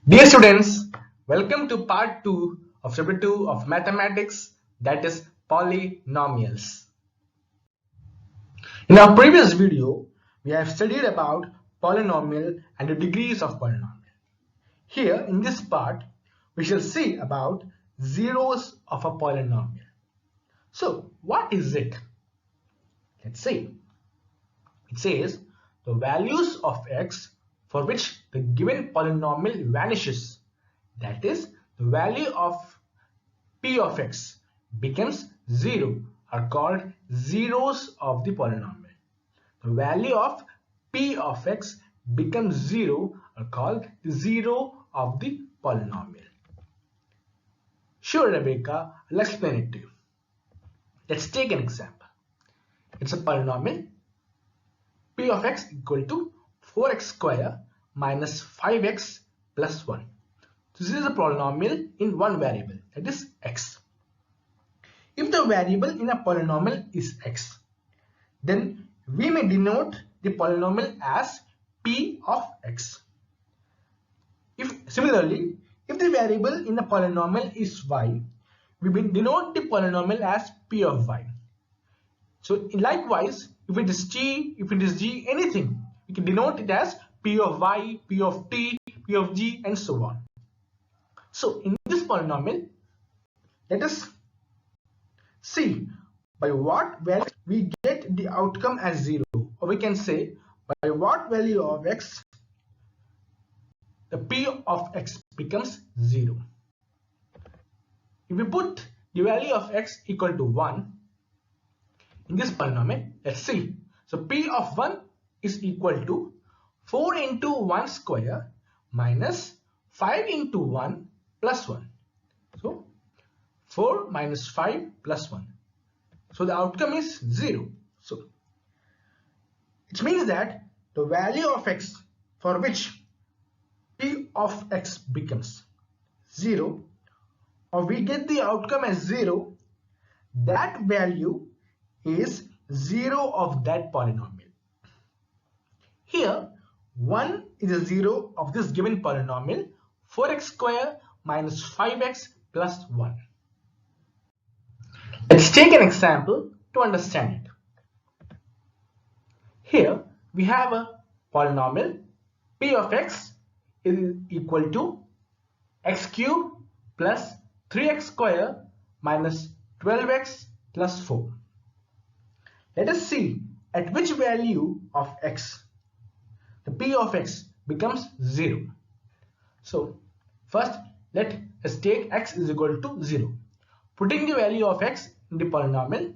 Dear students, welcome to part 2 of chapter 2 of mathematics, that is polynomials. In our previous video, we have studied about polynomial and the degrees of polynomial. Here in this part, we shall see about zeros of a polynomial. So what is it? Let's see. It says the values of x for which the given polynomial vanishes, that is, the value of p of x becomes 0, are called zeros of the polynomial. The value of p of x becomes 0 are called the zero of the polynomial. Sure, Rebecca, I'll explain it to you. Let's take an example. It's a polynomial p of x equal to 4x square minus 5x plus 1. This is a polynomial in one variable, that is x. If the variable in a polynomial is x, then we may denote the polynomial as p of x. Similarly, if the variable in a polynomial is y, we will denote the polynomial as p of y. So likewise, if it is g, anything, we can denote it as p of y, p of t, p of g, and so on. So in this polynomial, let us see by what value we get the outcome as 0, or we can say by what value of x the p of x becomes 0. If we put the value of x equal to 1 in this polynomial, let's see. So p of 1 is equal to 4 into 1 square minus 5 into 1 plus 1. So 4 minus 5 plus 1. So the outcome is 0. So it means that the value of x for which p of x becomes 0, or we get the outcome as 0, that value is 0 of that polynomial. Here 1 is a 0 of this given polynomial 4x square minus 5x plus 1. Let's take an example to understand it. Here we have a polynomial p of x is equal to x cube plus 3x square minus 12x plus 4. Let us see at which value of x the p of x becomes 0. So first let us take x is equal to 0. Putting the value of x in the polynomial,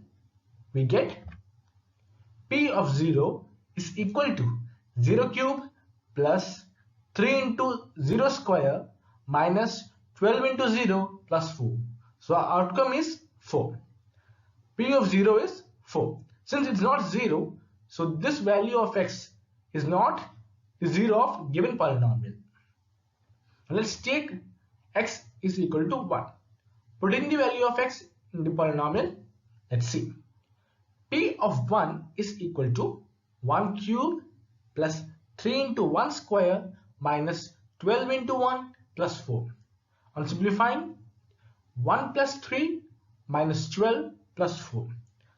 we get p of 0 is equal to 0 cube plus 3 into 0 square minus 12 into 0 plus 4. So our outcome is 4. P of 0 is 4. Since it's not 0, so this value of x is not the 0 of given polynomial. Now let's take x is equal to 1. Putting the value of x in the polynomial, let's see. P of 1 is equal to 1 cube plus 3 into 1 square minus 12 into 1 plus 4. On simplifying, 1 plus 3 minus 12 plus 4.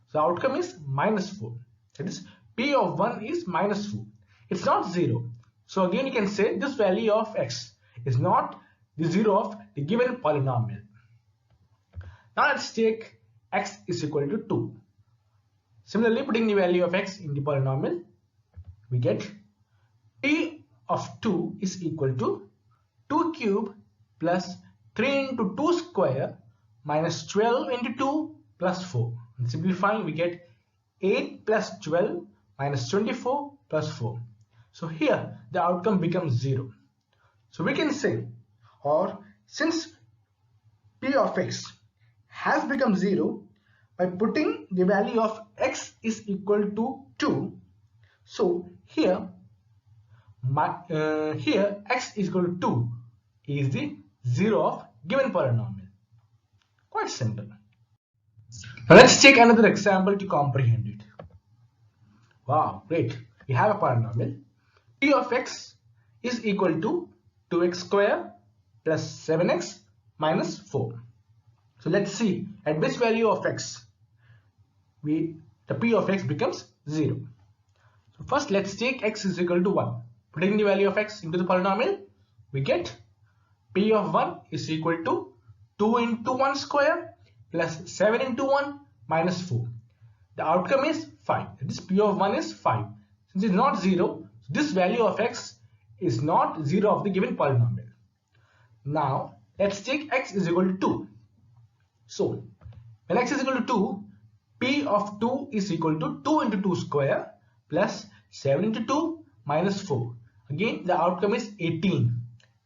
So the outcome is minus 4. That is, p of 1 is minus 4. It's not 0. So again you can say this value of x is not the 0 of the given polynomial. Now let's take x is equal to 2. Similarly, putting the value of x in the polynomial, we get p of 2 is equal to 2 cube plus 3 into 2 square minus 12 into 2 plus 4. And simplifying, we get 8 plus 12 minus 24 plus 4. So here the outcome becomes 0. So we can say, or since p of x has become 0 by putting the value of x is equal to 2, so here x is equal to 2 is the 0 of given polynomial. Quite simple. Now let's take another example to comprehend it. Wow, great. We have a polynomial p of x is equal to 2x square plus 7x minus 4. So let's see at which value of x the p of x becomes 0. So first let's take x is equal to 1. Putting the value of x into the polynomial, we get p of 1 is equal to 2 into 1 square plus 7 into 1 minus 4. The outcome is 5. This p of 1 is 5. Since it's not 0, this value of x is not 0 of the given polynomial. Now let's take x is equal to 2. So when x is equal to 2, p of 2 is equal to 2 into 2 square plus 7 into 2 minus 4. Again the outcome is 18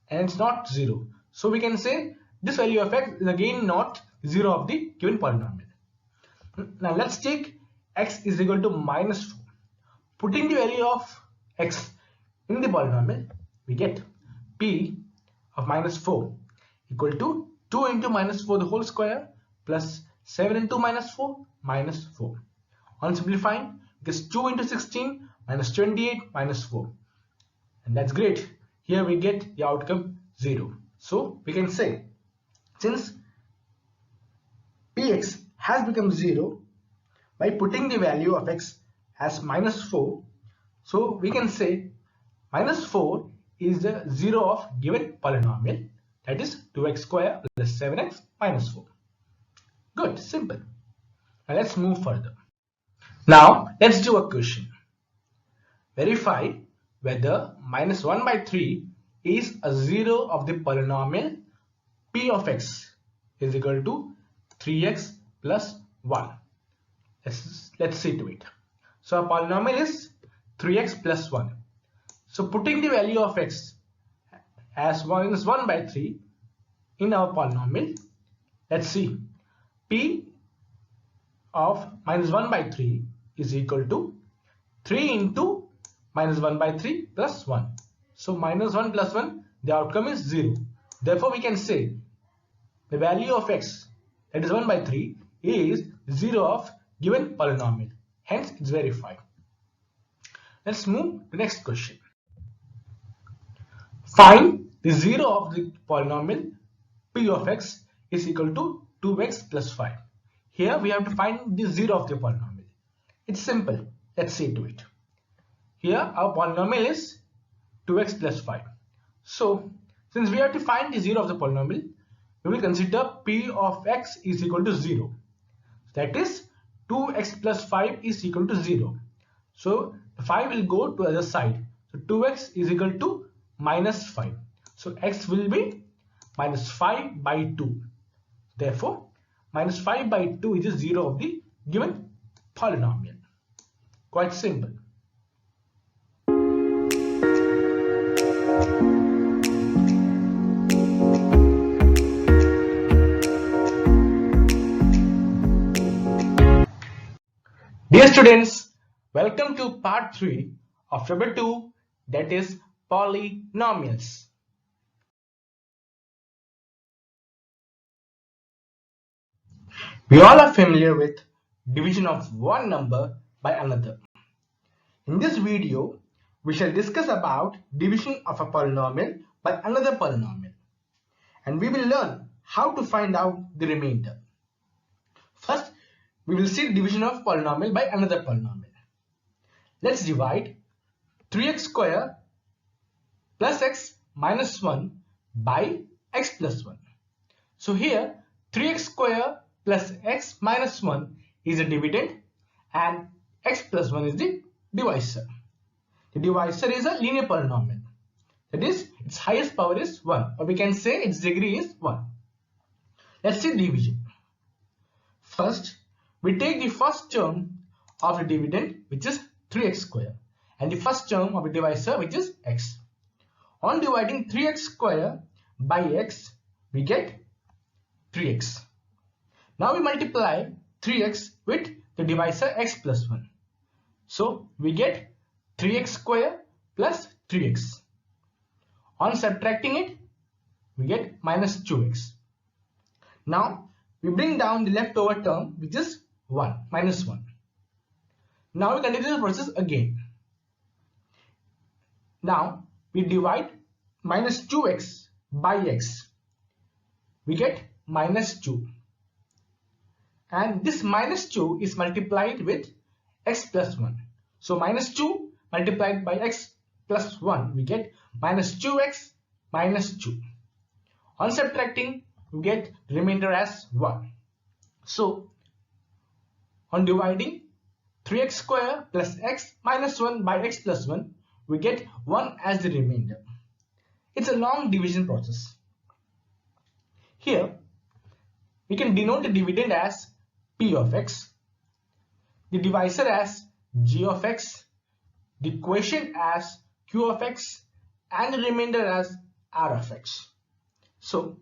and it's not 0. So we can say this value of x is again not 0 of the given polynomial. Now let's take x is equal to minus 4. Putting the value of x in the polynomial, we get p of minus 4 equal to 2 into minus 4 the whole square plus 7 into minus 4 minus 4. On simplifying, this 2 into 16 minus 28 minus 4. And that's great. Here we get the outcome 0. So we can say since px has become 0 by putting the value of x as minus 4, so we can say minus 4 is the 0 of given polynomial, that is 2x square plus 7x minus 4. Good, simple. Now let's move further. Now let's do a question. Verify whether minus 1 by 3 is a 0 of the polynomial p of x is equal to 3x plus 1. Let's see to it. So our polynomial is 3x plus 1. So putting the value of x as minus 1 by 3 in our polynomial, let's see. P of minus 1 by 3 is equal to 3 into minus 1 by 3 plus 1. So minus 1 plus 1, the outcome is 0. Therefore we can say the value of x, that is 1 by 3, is 0 of given polynomial. Hence it's verified. Let's move to the next question. Find the 0 of the polynomial p of x is equal to 2x plus 5. Here we have to find the 0 of the polynomial. It's simple. Let's see to it. Here our polynomial is 2x plus 5. So since we have to find the 0 of the polynomial, we will consider p of x is equal to 0. That is 2x plus 5 is equal to 0. So the 5 will go to the other side. So 2x is equal to minus 5. So x will be minus 5 by 2. Therefore minus 5 by 2 is the 0 of the given polynomial. Quite simple. Dear students, welcome to part 3 of chapter 2, that is polynomials. We all are familiar with division of one number by another. In this video, we shall discuss about division of a polynomial by another polynomial, and we will learn how to find out the remainder. First, we will see division of polynomial by another polynomial. Let's divide 3x square plus x minus 1 by x plus 1. So here 3x square plus x minus 1 is the dividend and x plus 1 is the divisor. The divisor is a linear polynomial. That is, its highest power is 1, or we can say its degree is 1. Let's see division. First, we take the first term of the dividend, which is 3x square, and the first term of the divisor, which is x. On dividing 3x square by x, we get 3x. Now we multiply 3x with the divisor x plus 1. So we get 3x square plus 3x. On subtracting it, we get minus 2x. Now we bring down the leftover term, which is 1, minus 1. Now we continue the process again. Now we divide minus 2x by x, we get minus 2. And this minus 2 is multiplied with x plus 1. So minus 2 multiplied by x plus 1, we get minus 2x minus 2. On subtracting, we get remainder as 1. So on dividing 3x square plus x minus 1 by x plus 1, we get 1 as the remainder. It's a long division process. Here, we can denote the dividend as p of x, the divisor as g of x, the quotient as q of x, and the remainder as r of x. So,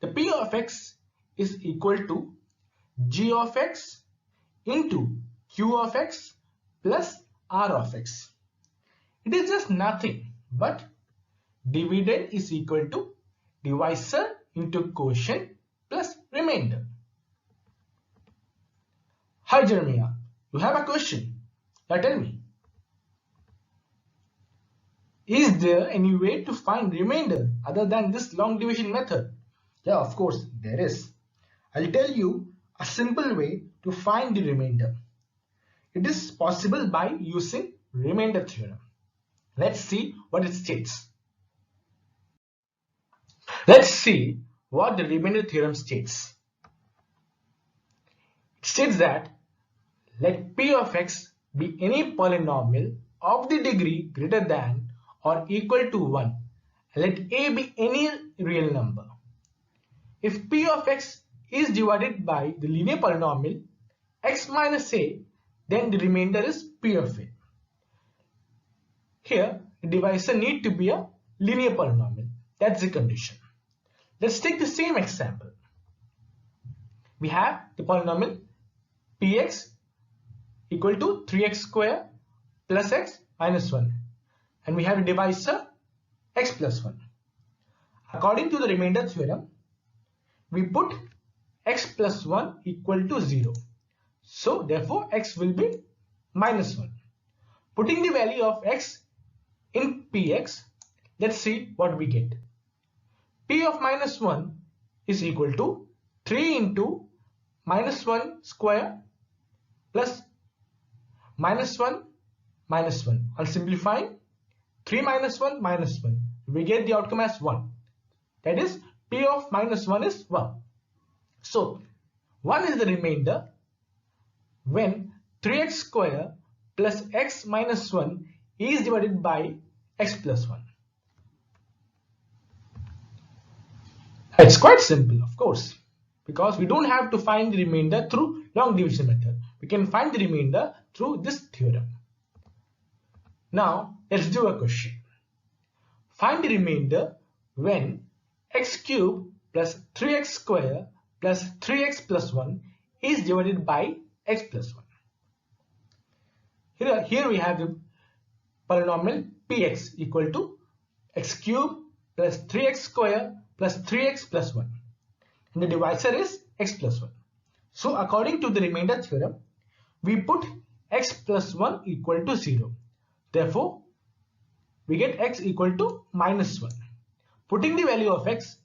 the p of x is equal to g of x into q of x plus r of x. It is just nothing but dividend is equal to divisor into quotient plus remainder. Hi Jeremiah, you have a question. Now tell me. Is there any way to find remainder other than this long division method? Yeah, of course, there is. I'll tell you a simple way to find the remainder. It is possible by using remainder theorem. Let's see what it states. Let's see what the remainder theorem states. It states that let p of x be any polynomial of the degree greater than or equal to 1. Let a be any real number. If p of x is divided by the linear polynomial x minus a, then the remainder is p of a. Here, the divisor need to be a linear polynomial. That's the condition. Let's take the same example. We have the polynomial px equal to 3x square plus x minus 1. And we have a divisor x plus 1. According to the remainder theorem, we put x plus 1 equal to 0. So therefore x will be minus 1. Putting the value of x in px, let's see what we get. P of minus 1 is equal to 3 into minus 1 square plus minus 1 minus 1. On simplifying, 3 minus 1 minus 1. We get the outcome as 1. That is, P of minus 1 is 1. So, 1 is the remainder when 3x square plus x minus 1 is divided by x plus 1. It's quite simple, of course, because we don't have to find the remainder through long division method. We can find the remainder through this theorem. Now, let's do a question. Find the remainder when x cube plus 3x square plus 3x plus 1 is divided by x plus 1. Here we have the polynomial px equal to x cube plus 3x square plus 3x plus 1. And the divisor is x plus 1. So according to the remainder theorem, we put x plus 1 equal to 0. Therefore, we get x equal to minus 1. Putting the value of x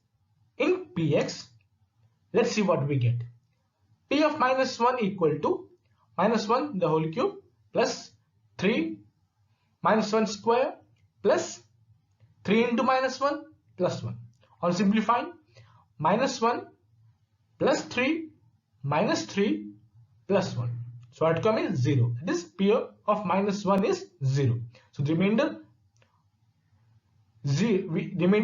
in px, let's see what we get. P of minus 1 equal to minus 1 the whole cube plus 3 minus 1 square plus 3 into minus 1 plus 1. On simplifying, minus 1 plus 3 minus 3 plus 1. So outcome is 0. This P of minus 1 is 0. So the remainder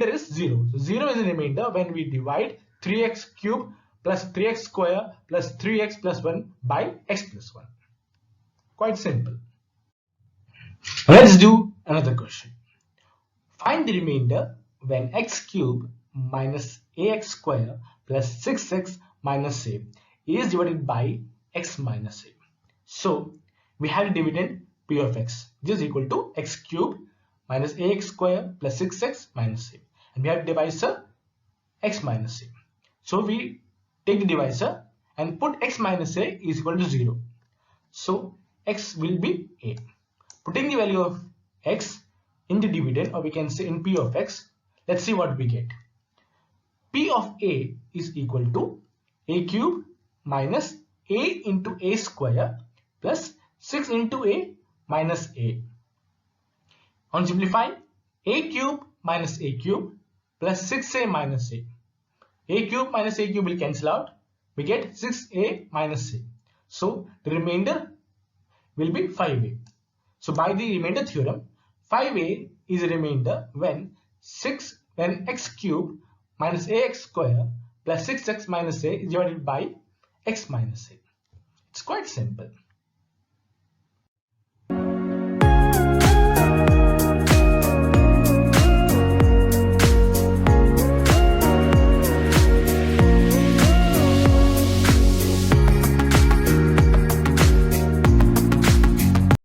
is 0. So 0 is the remainder when we divide 3x cube plus 3x square plus 3x plus 1 by x plus 1. Quite simple. Let's do another question. Find the remainder when x cube minus ax square plus 6x minus a is divided by x minus a. So we have a dividend p of x, which is equal to x cube minus ax square plus 6x minus a. And we have divisor x minus a. So we take the divisor and put x minus a is equal to 0. So x will be a. Putting the value of x in the dividend, or we can say in p of x, Let's see what we get. P of A is equal to A cube minus A into A square plus 6 into A minus A. On simplifying, A cube minus A cube plus 6A minus A. A cube minus A cube will cancel out. We get 6A minus A. So the remainder will be 5A. So by the remainder theorem, 5A is a remainder when x cube minus ax square plus 6x minus a is divided by x minus a. It's quite simple.